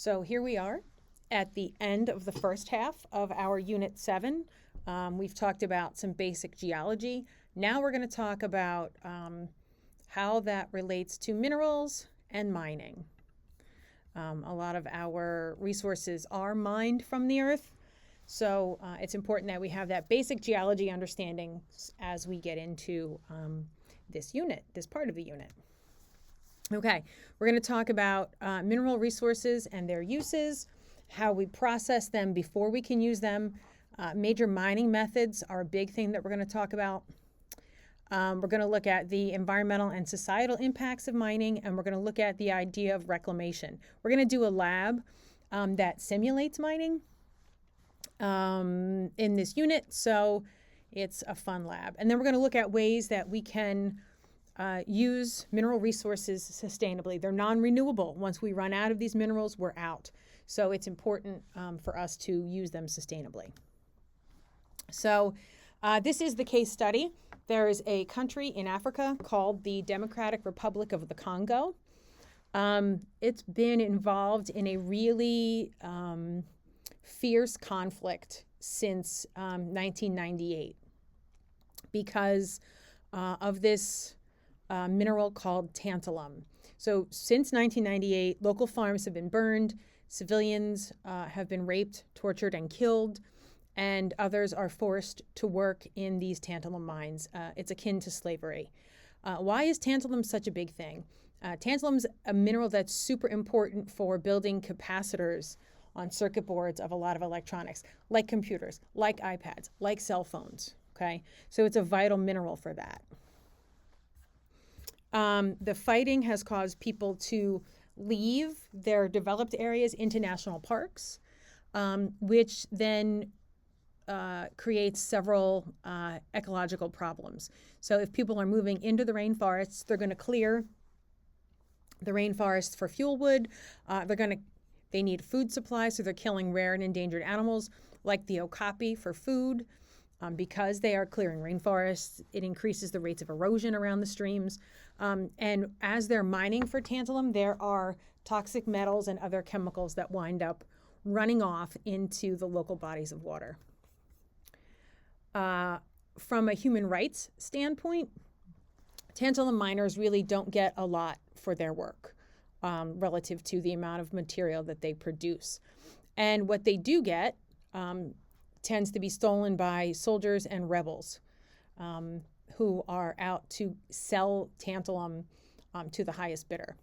So here we are at the end of the first half of our Unit 7. We've talked about some basic geology. Now we're going to talk about how that relates to minerals and mining. A lot of our resources are mined from the earth, so it's important that we have that basic geology understanding as we get into this unit, this part of the unit. Okay, we're going to talk about mineral resources and their uses, how we process them before we can use them. Major mining methods are a big thing that we're going to talk about. We're going to look at the environmental and societal impacts of mining, and we're going to look at the idea of reclamation. We're going to do a lab that simulates mining in this unit, so it's a fun lab. And then we're going to look at ways that we can use mineral resources sustainably. They're non-renewable. Once we run out of these minerals, we're out. So it's important for us to use them sustainably. So this is the case study. There is a country in Africa called the Democratic Republic of the Congo. It's been involved in a really fierce conflict since 1998 because of this mineral called tantalum. So since 1998, local farms have been burned, civilians have been raped, tortured, and killed, and others are forced to work in these tantalum mines. It's akin to slavery. Why is tantalum such a big thing? Tantalum's a mineral that's super important for building capacitors on circuit boards of a lot of electronics, like computers, like iPads, like cell phones, okay? So it's a vital mineral for that. The fighting has caused people to leave their developed areas into national parks, which then creates several ecological problems. So if people are moving into the rainforests, they're going to clear the rainforests for fuel wood. They need food supplies, so they're killing rare and endangered animals like the okapi for food. Because they are clearing rainforests, it increases the rates of erosion around the streams. And as they're mining for tantalum, there are toxic metals and other chemicals that wind up running off into the local bodies of water. From a human rights standpoint, tantalum miners really don't get a lot for their work relative to the amount of material that they produce. And what they do get tends to be stolen by soldiers and rebels who are out to sell tantalum to the highest bidder.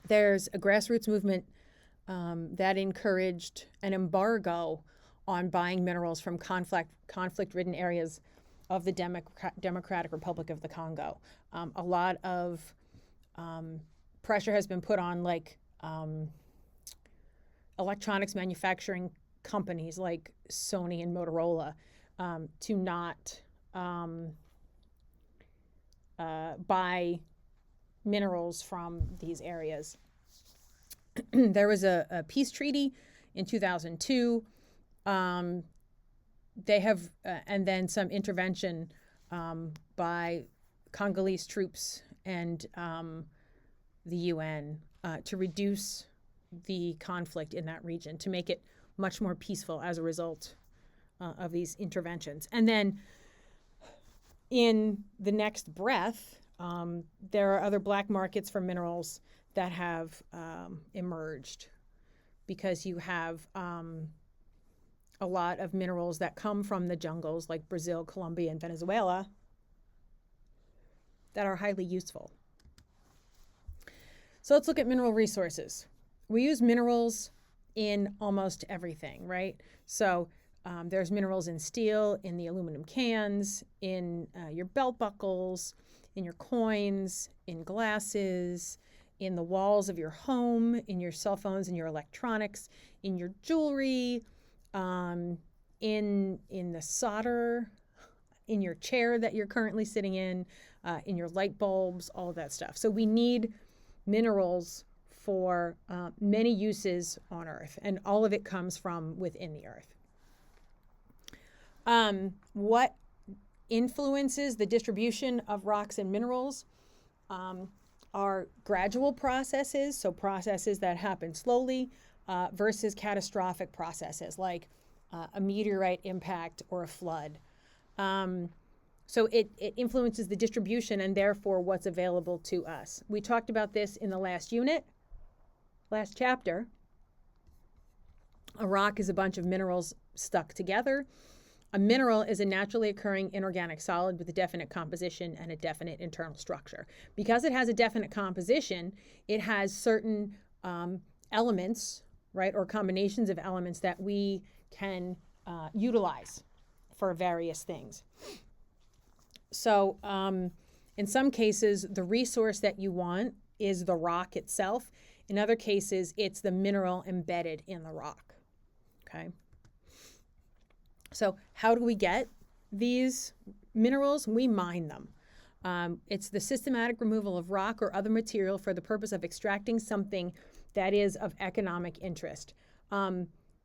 There's a grassroots movement that encouraged an embargo on buying minerals from conflict-ridden areas of the Democratic Republic of the Congo. A lot of pressure has been put on, like electronics manufacturing companies like Sony and Motorola to not buy minerals from these areas. There was a peace treaty in 2002. They have, and then some intervention by Congolese troops and the UN to reduce the conflict in that region, to make it much more peaceful as a result of these interventions. And then in the next breath, there are other black markets for minerals that have emerged because you have a lot of minerals that come from the jungles like Brazil, Colombia, and Venezuela that are highly useful. So let's look at mineral resources. We use minerals in almost everything, right? So there's minerals in steel, in the aluminum cans, in your belt buckles, in your coins, in glasses, in the walls of your home, in your cell phones, in your electronics, in your jewelry, in the solder, in your chair that you're currently sitting in your light bulbs, all of that stuff. So we need minerals for many uses on Earth, and all of it comes from within the Earth. What influences the distribution of rocks and minerals are gradual processes, so processes that happen slowly, versus catastrophic processes like a meteorite impact or a flood. So it influences the distribution and therefore what's available to us. We talked about this in the last chapter. A rock is a bunch of minerals stuck together. A mineral is a naturally occurring inorganic solid with a definite composition and a definite internal structure. Because it has a definite composition, it has certain elements, right, or combinations of elements that we can utilize for various things. So in some cases, the resource that you want is the rock itself. In other cases, it's the mineral embedded in the rock. Okay. So how do we get these minerals? We mine them. It's the systematic removal of rock or other material for the purpose of extracting something that is of economic interest.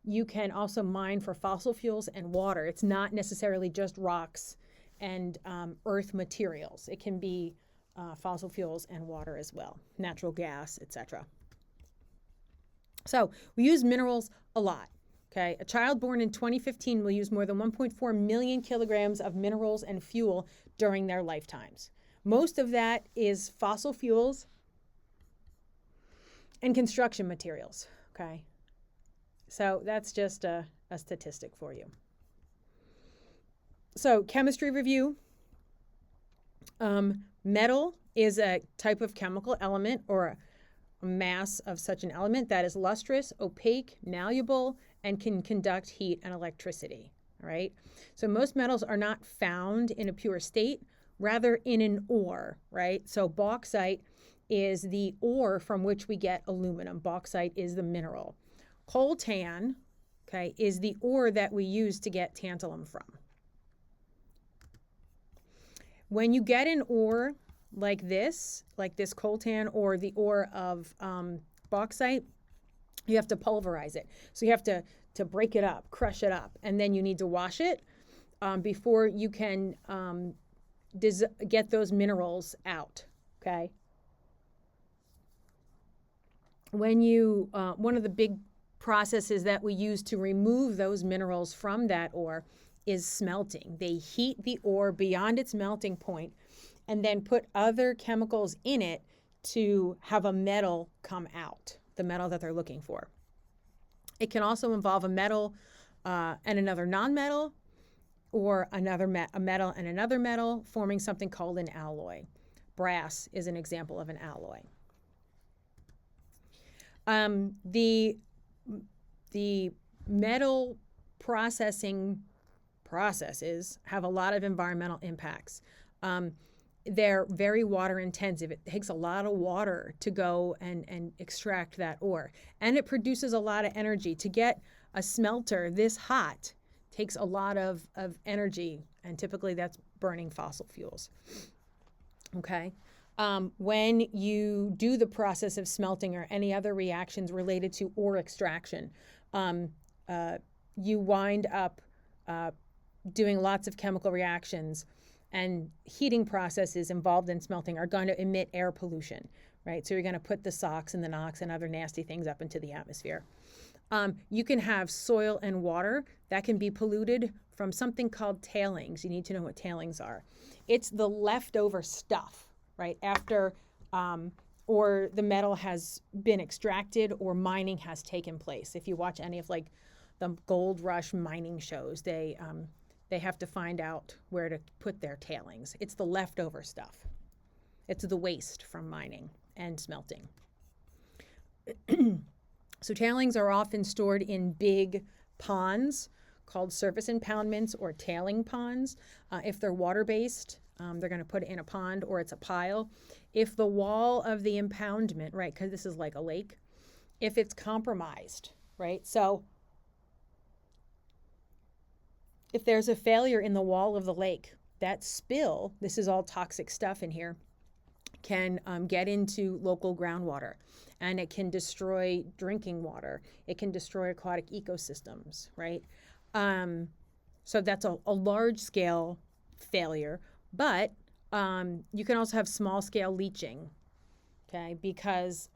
You can also mine for fossil fuels and water. It's not necessarily just rocks and earth materials. It can be fossil fuels and water as well, natural gas, etc. So we use minerals a lot. Okay, a child born in 2015 will use more than 1.4 million kilograms of minerals and fuel during their lifetimes. Most of that is fossil fuels and construction materials. Okay, so that's just a statistic for you. So chemistry review. Metal is a type of chemical element or a mass of such an element that is lustrous, opaque, malleable, and can conduct heat and electricity. All right. So most metals are not found in a pure state, rather in an ore, right? So bauxite is the ore from which we get aluminum. Bauxite is the mineral. Coltan, okay, is the ore that we use to get tantalum from. When you get an ore like this coltan or the ore of bauxite, you have to pulverize it. So you have to break it up, crush it up, and then you need to wash it before you can get those minerals out, okay? When you, one of the big processes that we use to remove those minerals from that ore is smelting. They heat the ore beyond its melting point and then put other chemicals in it to have a metal come out, the metal that they're looking for. It can also involve a metal and another nonmetal, or a metal and another metal, forming something called an alloy. Brass is an example of an alloy. The metal processing processes have a lot of environmental impacts. They're very water intensive. It takes a lot of water to go and extract that ore. And it produces a lot of energy. To get a smelter this hot takes a lot of energy, and typically that's burning fossil fuels. Okay? When you do the process of smelting or any other reactions related to ore extraction, you wind up doing lots of chemical reactions, and heating processes involved in smelting are going to emit air pollution, right? So you're going to put the SOx and the NOx and other nasty things up into the atmosphere. You can have soil and water that can be polluted from something called tailings. You need to know what tailings are. It's the leftover stuff, right, after or the metal has been extracted or mining has taken place. If you watch any of like the gold rush mining shows, they have to find out where to put their tailings. It's the leftover stuff. It's the waste from mining and smelting. So tailings are often stored in big ponds called surface impoundments or tailing ponds. If they're water-based, they're going to put it in a pond or it's a pile. If the wall of the impoundment, right, because this is like a lake, if it's compromised, right, so if there's a failure in the wall of the lake, that spill, this is all toxic stuff in here, can get into local groundwater, and it can destroy drinking water. It can destroy aquatic ecosystems, right? So that's a large-scale failure, but you can also have small-scale leaching, okay? Because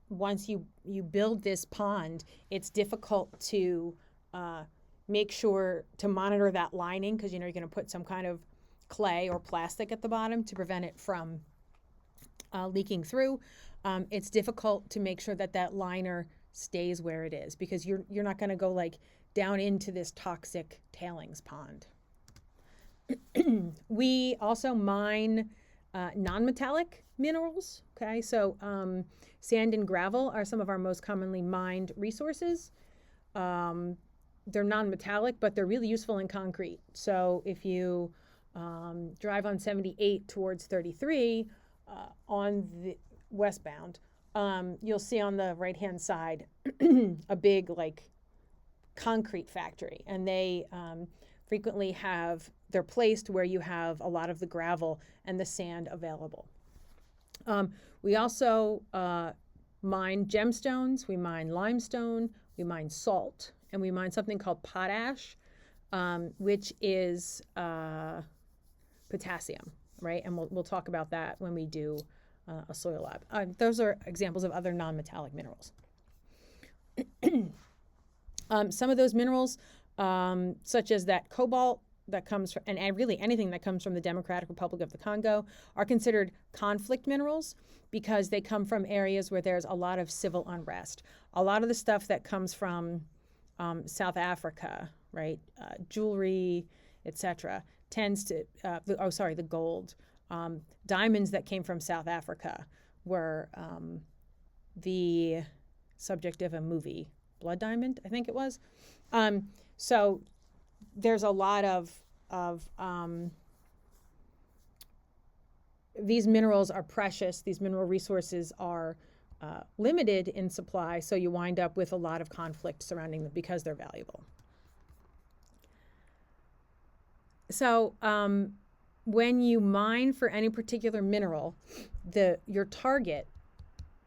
once you build this pond, it's difficult to make sure to monitor that lining, because you're going to put some kind of clay or plastic at the bottom to prevent it from leaking through. It's difficult to make sure that that liner stays where it is, because you're not going to go like down into this toxic tailings pond. We also mine non-metallic minerals. Okay, so sand and gravel are some of our most commonly mined resources. They're non-metallic, but they're really useful in concrete. So if you drive on 78 towards 33 on the westbound, you'll see on the right-hand side a big like concrete factory, and they frequently they're placed where you have a lot of the gravel and the sand available. We also mine gemstones, we mine limestone, we mine salt, and we mine something called potash, which is potassium, right? And we'll talk about that when we do a soil lab. Those are examples of other non-metallic minerals. Some of those minerals, such as that cobalt that comes from, and really anything that comes from the Democratic Republic of the Congo, are considered conflict minerals because they come from areas where there's a lot of civil unrest. A lot of the stuff that comes from South Africa, right, jewelry, etc., tends to, the gold. Diamonds that came from South Africa were the subject of a movie, Blood Diamond, I think it was. So there's a lot of these minerals are precious. These mineral resources are limited in supply, so you wind up with a lot of conflict surrounding them because they're valuable. So when you mine for any particular mineral, your target,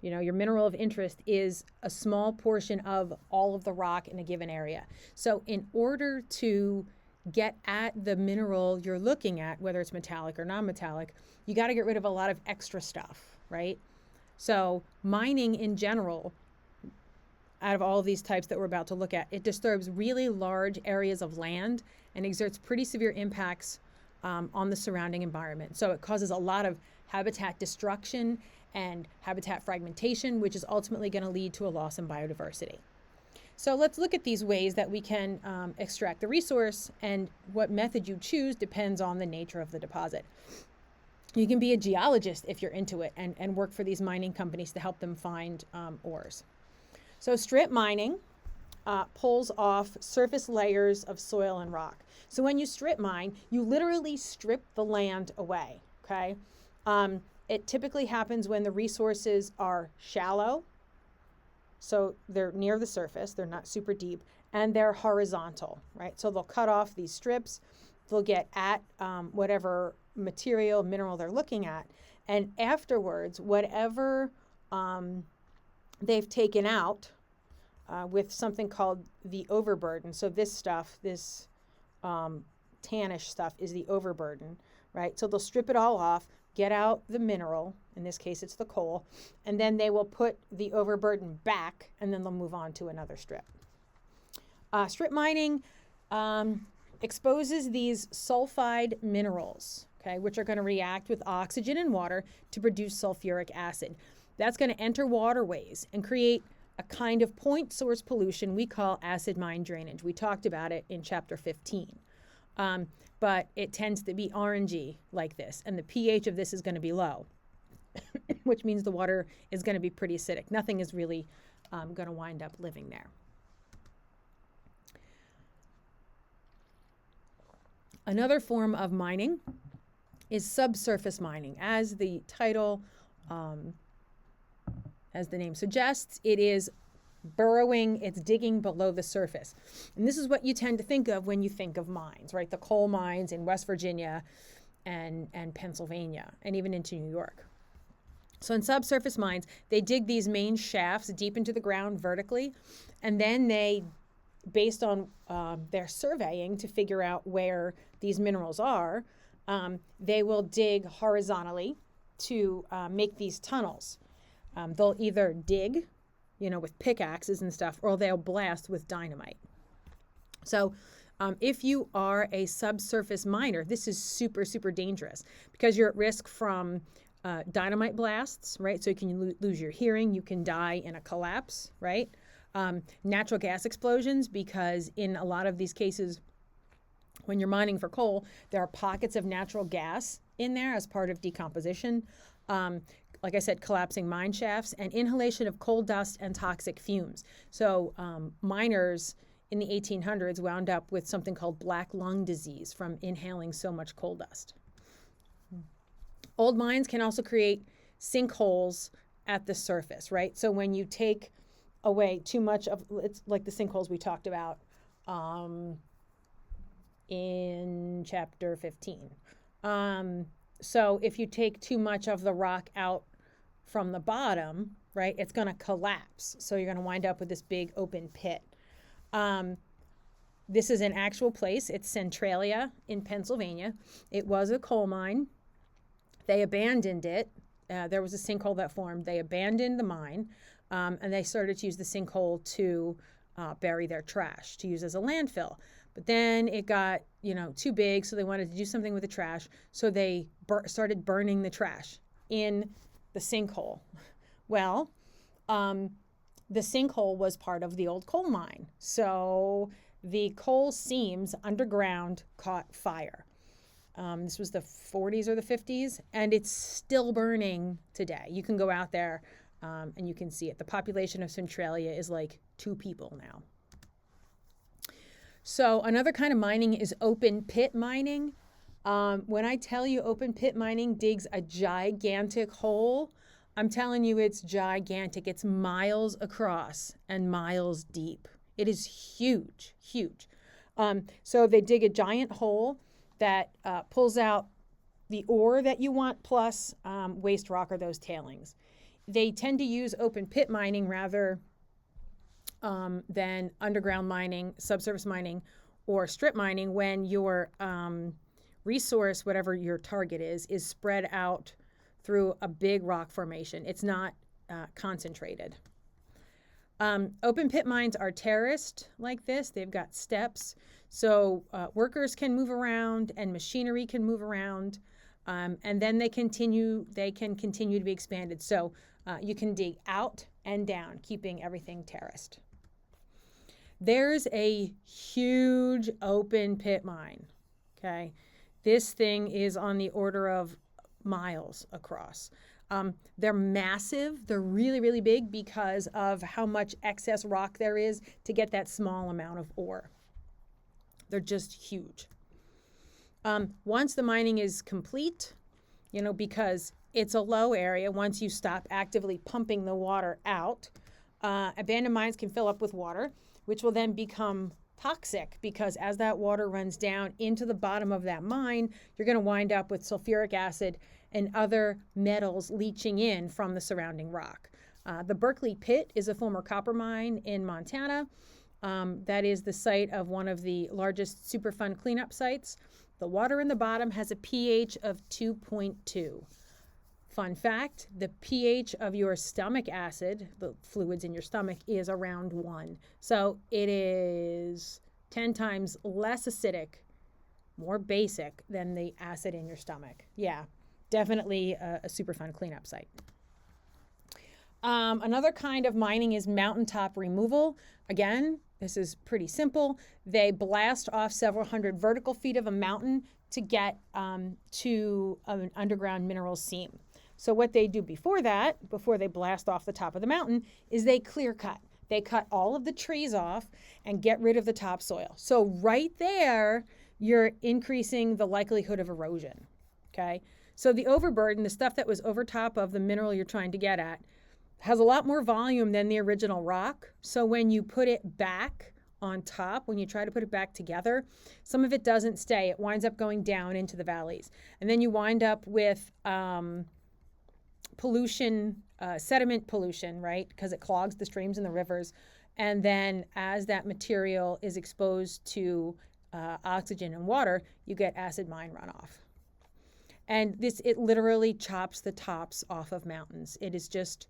your mineral of interest is a small portion of all of the rock in a given area. So in order to get at the mineral you're looking at, whether it's metallic or non-metallic, you got to get rid of a lot of extra stuff, right? So mining in general, out of all of these types that we're about to look at, it disturbs really large areas of land and exerts pretty severe impacts on the surrounding environment. So it causes a lot of habitat destruction and habitat fragmentation, which is ultimately going to lead to a loss in biodiversity. So let's look at these ways that we can extract the resource, and what method you choose depends on the nature of the deposit. You can be a geologist if you're into it and work for these mining companies to help them find ores. So strip mining pulls off surface layers of soil and rock. So when you strip mine, you literally strip the land away, okay? It typically happens when the resources are shallow, so they're near the surface, they're not super deep, and they're horizontal, right? So they'll cut off these strips, they'll get at whatever material, mineral they're looking at, and afterwards, whatever they've taken out with something called the overburden. So this stuff, this tannish stuff is the overburden, right? So they'll strip it all off, get out the mineral, in this case it's the coal, and then they will put the overburden back, and then they'll move on to another strip. Strip mining exposes these sulfide minerals, okay, which are going to react with oxygen and water to produce sulfuric acid. That's going to enter waterways and create a kind of point source pollution we call acid mine drainage. We talked about it in chapter 15. But it tends to be orangey like this, and the pH of this is going to be low, which means the water is going to be pretty acidic. Nothing is really going to wind up living there. Another form of mining is subsurface mining. As the title, as the name suggests, it is burrowing, it's digging below the surface. And this is what you tend to think of when you think of mines, right? The coal mines in West Virginia and Pennsylvania, and even into New York. So in subsurface mines, they dig these main shafts deep into the ground vertically, and then they, based on their surveying to figure out where these minerals are, they will dig horizontally to make these tunnels. They'll either dig, with pickaxes and stuff, or they'll blast with dynamite. So if you are a subsurface miner, this is super, super dangerous because you're at risk from dynamite blasts, right? So you can lose your hearing. You can die in a collapse, right? Natural gas explosions, because in a lot of these cases, when you're mining for coal, there are pockets of natural gas in there as part of decomposition. Like I said, collapsing mine shafts and inhalation of coal dust and toxic fumes. So miners in the 1800s wound up with something called black lung disease from inhaling so much coal dust. Old mines can also create sinkholes at the surface, right? So when you take away too much of, it's like the sinkholes we talked about in chapter 15. So if you take too much of the rock out from the bottom, right, it's going to collapse. So you're going to wind up with this big open pit. This is an actual place. It's Centralia in Pennsylvania. It was a coal mine. They abandoned it. There was a sinkhole that formed. They abandoned the mine, and they started to use the sinkhole to bury their trash, to use as a landfill. But then it got, too big, so they wanted to do something with the trash. So they started burning the trash in the sinkhole. Well, the sinkhole was part of the old coal mine. So the coal seams underground caught fire. This was the 40s or the 50s, and it's still burning today. You can go out there and you can see it. The population of Centralia is like 2 people now. So another kind of mining is open pit mining. When I tell you open pit mining digs a gigantic hole, I'm telling you it's gigantic. It's miles across and miles deep. It is huge, huge. So they dig a giant hole that pulls out the ore that you want plus waste rock or those tailings. They tend to use open pit mining rather than underground mining, subsurface mining, or strip mining when your resource, whatever your target is spread out through a big rock formation. It's not concentrated. Open pit mines are terraced like this. They've got steps. So workers can move around and machinery can move around. And then they can continue to be expanded. So you can dig out and down, keeping everything terraced. There's a huge open pit mine. Okay. This thing is on the order of miles across. They're massive. They're really, really big because of how much excess rock there is to get that small amount of ore. They're just huge. Once the mining is complete, because it's a low area, once you stop actively pumping the water out, abandoned mines can fill up with water, which will then become toxic because as that water runs down into the bottom of that mine, you're going to wind up with sulfuric acid and other metals leaching in from the surrounding rock. The Berkeley Pit is a former copper mine in Montana. That is the site of one of the largest Superfund cleanup sites. The water in the bottom has a pH of 2.2. Fun fact, the pH of your stomach acid, the fluids in your stomach, is around 1. So it is 10 times less acidic, more basic than the acid in your stomach. Yeah, definitely a Superfund cleanup site. Another kind of mining is mountaintop removal. Again, this is pretty simple. They blast off several hundred vertical feet of a mountain to get to an underground mineral seam. So what they do before that, before they blast off the top of the mountain, is they clear cut. They cut all of the trees off and get rid of the topsoil. So right there, you're increasing the likelihood of erosion, okay? So the overburden, the stuff that was over top of the mineral you're trying to get at, has a lot more volume than the original rock. So when you put it back on top, when you try to put it back together, some of it doesn't stay. It winds up going down into the valleys. And then you wind up with pollution, sediment pollution, right? Because it clogs the streams and the rivers. And then as that material is exposed to oxygen and water, you get acid mine runoff. And it literally chops the tops off of mountains. It is just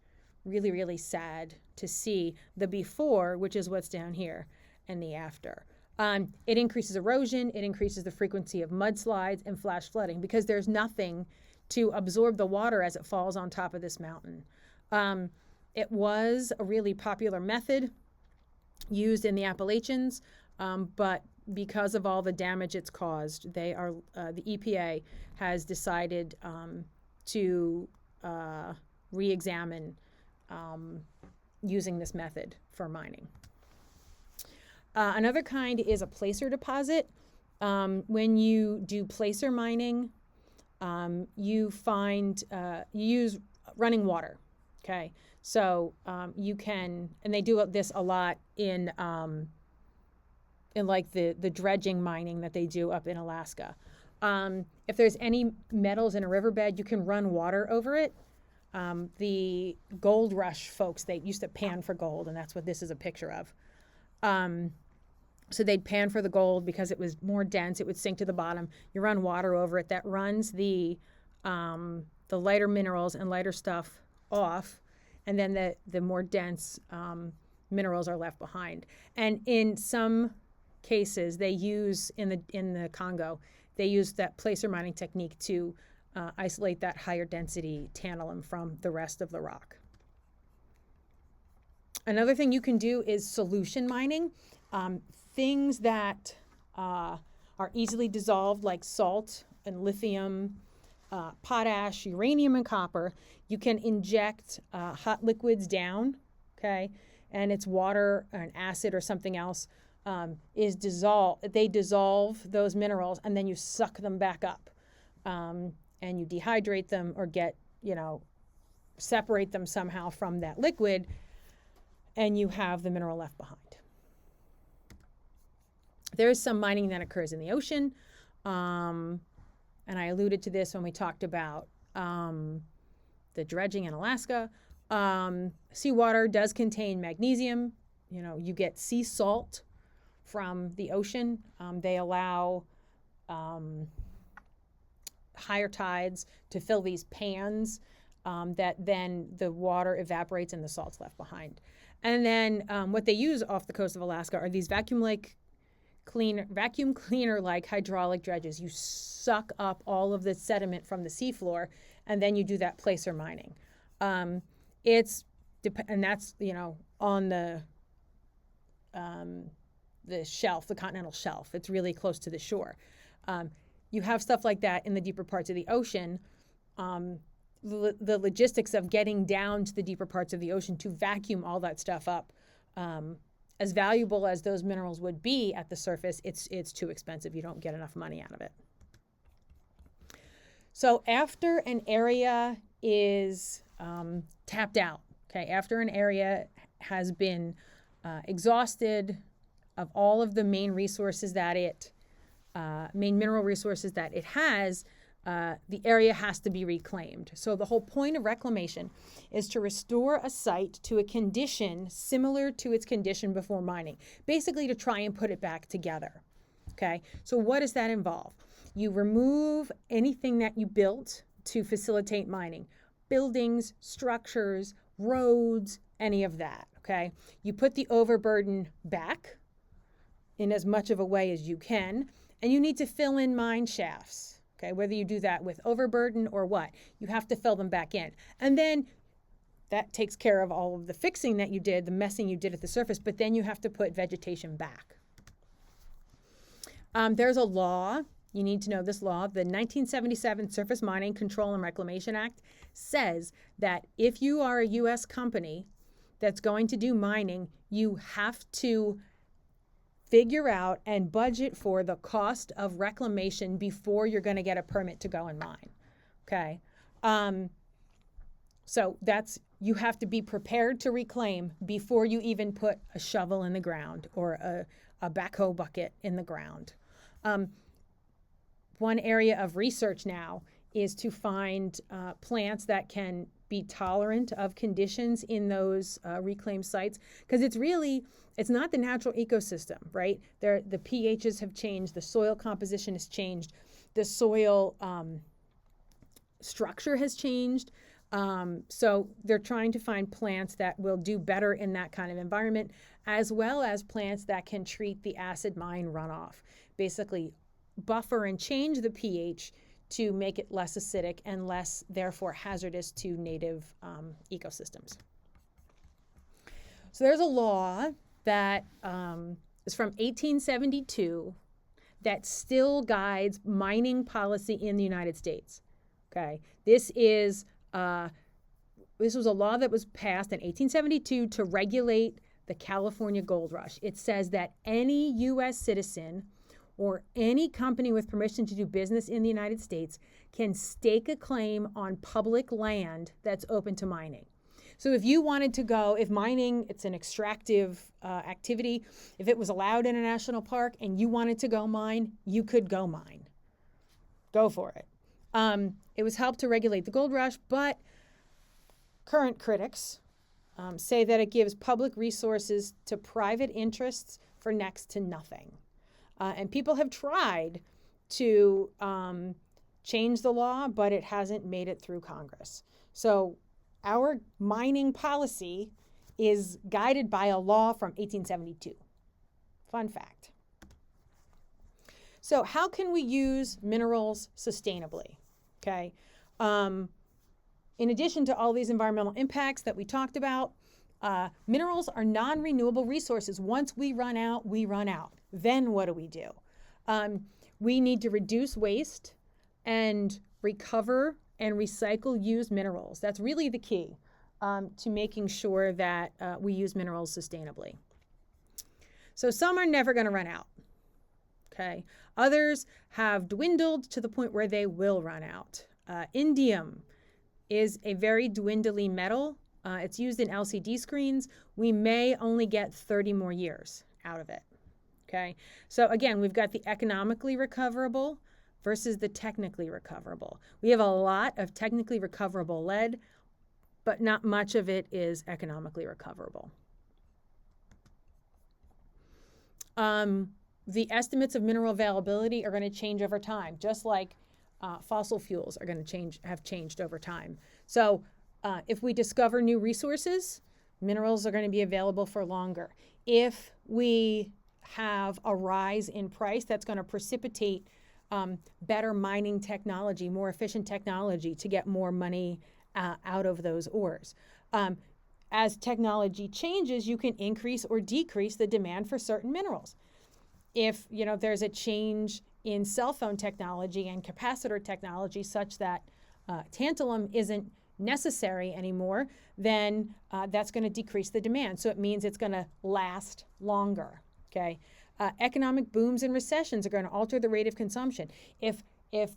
really, really sad to see the before, which is what's down here, and the after. It increases erosion, it increases the frequency of mudslides and flash flooding because there's nothing to absorb the water as it falls on top of this mountain. It was a really popular method used in the Appalachians, but because of all the damage it's caused, the EPA has decided to re-examine using this method for mining. Another kind is a placer deposit. When you do placer mining, you use running water. Okay, so you can, and they do this a lot in like the dredging mining that they do up in Alaska. If there's any metals in a riverbed, you can run water over it. The gold rush folks, they used to pan for gold, and that's what this is a picture of. So they'd pan for the gold because it was more dense. It would sink to the bottom. You run water over it. That runs the lighter minerals and lighter stuff off, and then the more dense minerals are left behind. And in some cases, they use in the Congo, they use that placer mining technique to isolate that higher density tantalum from the rest of the rock. Another thing you can do is solution mining. Things that are easily dissolved, like salt and lithium, potash, uranium, and copper. You can inject hot liquids down, okay, and it's water or an acid or something else is dissolved. They dissolve those minerals, and then you suck them back up, and you dehydrate them or separate them somehow from that liquid, and you have the mineral left behind. There is some mining that occurs in the ocean, and I alluded to this when we talked about the dredging in Alaska. Seawater does contain magnesium. You get sea salt from the ocean. They allow higher tides to fill these pans that then the water evaporates and the salt's left behind. And then what they use off the coast of Alaska are these vacuum cleaner like hydraulic dredges. You suck up all of the sediment from the seafloor, and then you do that placer mining. And that's on the shelf, the continental shelf. It's really close to the shore. You have stuff like that in the deeper parts of the ocean. The logistics of getting down to the deeper parts of the ocean to vacuum all that stuff up, as valuable as those minerals would be at the surface, it's too expensive. You don't get enough money out of it. So after an area is tapped out, okay, after an area has been exhausted of all of the main resources main mineral resources that it has, the area has to be reclaimed. So the whole point of reclamation is to restore a site to a condition similar to its condition before mining, basically to try and put it back together. Okay, so what does that involve? You remove anything that you built to facilitate mining, buildings, structures, roads, any of that. Okay, you put the overburden back in as much of a way as you can, and you need to fill in mine shafts. Okay, whether you do that with overburden or what, you have to fill them back in. And then that takes care of all of the fixing that you did, the messing you did at the surface, but then you have to put vegetation back. There's a law, you need to know this law, the 1977 Surface Mining Control and Reclamation Act says that if you are a U.S. company that's going to do mining, you have to figure out and budget for the cost of reclamation before you're going to get a permit to go and mine. Okay. So you have to be prepared to reclaim before you even put a shovel in the ground or a backhoe bucket in the ground. One area of research now is to find plants that can be tolerant of conditions in those reclaimed sites, because it's not the natural ecosystem, right? The pHs have changed, the soil composition has changed, the soil structure has changed. So they're trying to find plants that will do better in that kind of environment, as well as plants that can treat the acid mine runoff, basically buffer and change the pH to make it less acidic and less, therefore, hazardous to native ecosystems. So there's a law that is from 1872 that still guides mining policy in the United States. Okay, this was a law that was passed in 1872 to regulate the California gold rush. It says that any U.S. citizen or any company with permission to do business in the United States can stake a claim on public land that's open to mining. So if you wanted to go, if mining, it's an extractive activity, if it was allowed in a national park and you wanted to go mine, you could go mine. Go for it. It was helped to regulate the gold rush, but current critics say that it gives public resources to private interests for next to nothing. And people have tried to change the law, but it hasn't made it through Congress. So our mining policy is guided by a law from 1872. Fun fact. So how can we use minerals sustainably? Okay. In addition to all these environmental impacts that we talked about, minerals are non-renewable resources. Once we run out, we run out. Then what do? We need to reduce waste and recover and recycle used minerals. That's really the key to making sure that we use minerals sustainably. So some are never going to run out. Okay. Others have dwindled to the point where they will run out. Indium is a very dwindly metal. It's used in LCD screens. We may only get 30 more years out of it. Okay. So again, we've got the economically recoverable versus the technically recoverable. We have a lot of technically recoverable lead, but not much of it is economically recoverable. The estimates of mineral availability are going to change over time, just like fossil fuels are going to have changed over time. So if we discover new resources, minerals are going to be available for longer. If we have a rise in price, that's going to precipitate better mining technology, more efficient technology to get more money out of those ores. As technology changes, you can increase or decrease the demand for certain minerals. If there's a change in cell phone technology and capacitor technology such that tantalum isn't necessary anymore, then that's going to decrease the demand. So it means it's going to last longer. Okay. Economic booms and recessions are going to alter the rate of consumption. If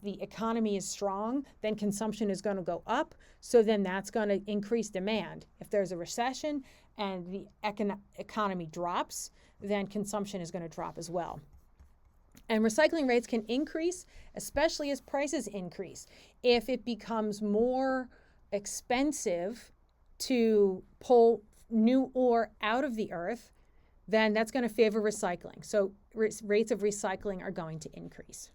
the economy is strong, then consumption is going to go up. So then that's going to increase demand. If there's a recession and the economy drops, then consumption is going to drop as well. And recycling rates can increase, especially as prices increase. If it becomes more expensive to pull new ore out of the earth, then that's going to favor recycling. So rates of recycling are going to increase.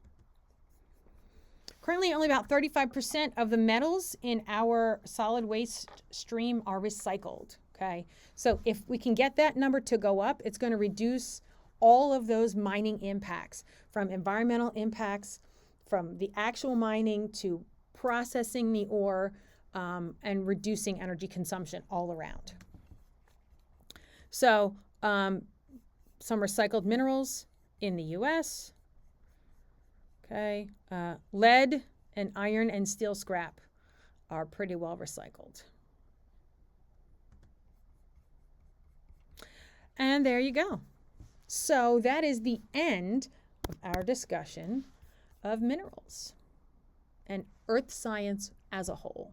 Currently, only about 35% of the metals in our solid waste stream are recycled. Okay, so if we can get that number to go up, it's going to reduce all of those mining impacts, from environmental impacts, from the actual mining to processing the ore, and reducing energy consumption all around. So some recycled minerals in the U.S. Okay, lead and iron and steel scrap are pretty well recycled. And there you go. So that is the end of our discussion of minerals and earth science as a whole.